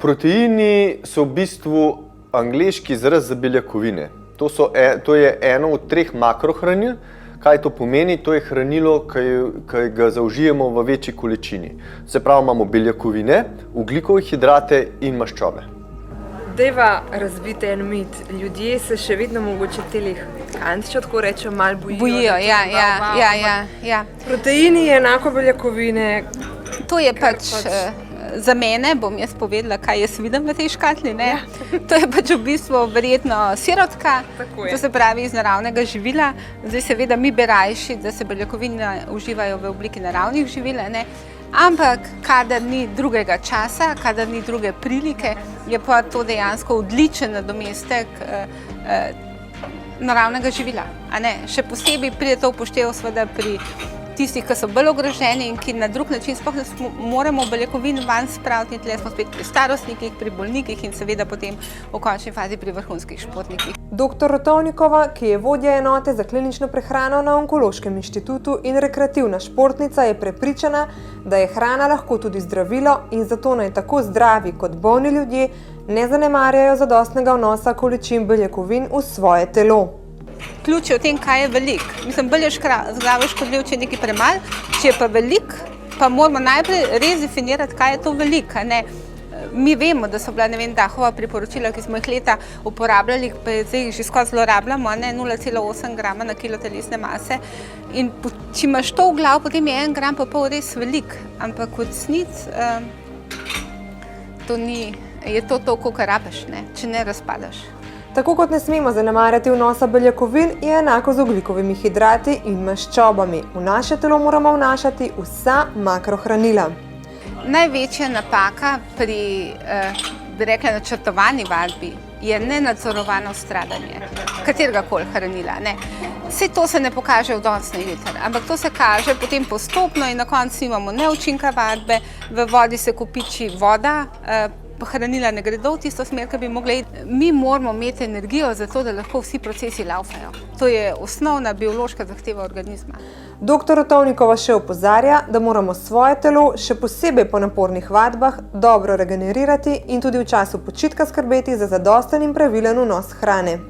Proteini so v bistvu angleški izraz za beljakovine. To je eno od 3 makrohranil. Kaj to pomeni? To je hranilo, ki ga zaužijemo v večji količini. Se pravi, imamo beljakovine, ogljikove hidrate in maščobe. Dajva razbiti en mit. Ljudje se še vedno mogoče telih kantičev, tako rečem, malo bojijo. Ja. Proteini je enako beljakovine. To je pač, za mene, bom jaz povedala, kaj jaz vidim v tej škatli, ne? To je pač v bistvu verjetno sirotka, to se pravi iz naravnega živila. Zdaj seveda mi bi rajši, da se beljakovine uživajo v obliki naravnih živil, ne? Ampak kadar ni drugega časa, kadar ni druge prilike, je pa to dejansko odličen nadomestek naravnega živila. A ne? Še posebej pride to upoštev seveda pri tistih, ki so bolj ogroženi in ki na drug način sploh ne moremo beljakovin vanj spraviti, tle smo spet pri starostnikih, pri bolnikih in seveda potem v končni fazi pri vrhunskih športnikih. Dr. Rotovnikova, ki je vodja enote za klinično prehrano na Onkološkem inštitutu in rekreativna športnica, je prepričana, da je hrana lahko tudi zdravilo in zato naj tako zdravi kot bolni ljudje ne zanemarjajo zadostnega vnosa količin beljakovin v svoje telo. Ključ je v tem, kaj je velik. Mislim, bolj je zdravo škodljiv, če je nekaj premalo, če je pa velik, pa moramo najprej res definirati, kaj je to velik. Mi vemo, da so bila, ne vem, Dahova priporočila, ki smo jih leta uporabljali, pa zdaj jih že skoraj zlorabljamo, 0,8 grama na kilo telesne mase. In če imaš to v glavu, potem je 1,5 grama res velik. Ampak v resnici je to toliko, kar rabiš, če ne razpadaš. Tako kot ne smemo zanemarjati vnosa beljakovin, je enako z ogljikovimi hidrati in maščobami. V naše telo moramo vnašati vsa makrohranila. Največja napaka pri, bi rekla, načrtovani vadbi je nenadzorovano stradanje kateregakoli hranila. Saj to se ne pokaže od danes na jutri, ampak to se kaže potem postopno in na koncu imamo neučinka vadbe, v vodi se kopiči voda, hranila ne gredo v tisto smer, ki bi mogli iti. Mi moramo imeti energijo za to, da lahko vsi procesi laufajo. To je osnovna biološka zahteva organizma. Dr. Rotovnikova še opozarja, da moramo svoje telo, še posebej po napornih vadbah, dobro regenerirati in tudi v času počitka skrbeti za zadosten in pravilen vnos hrane.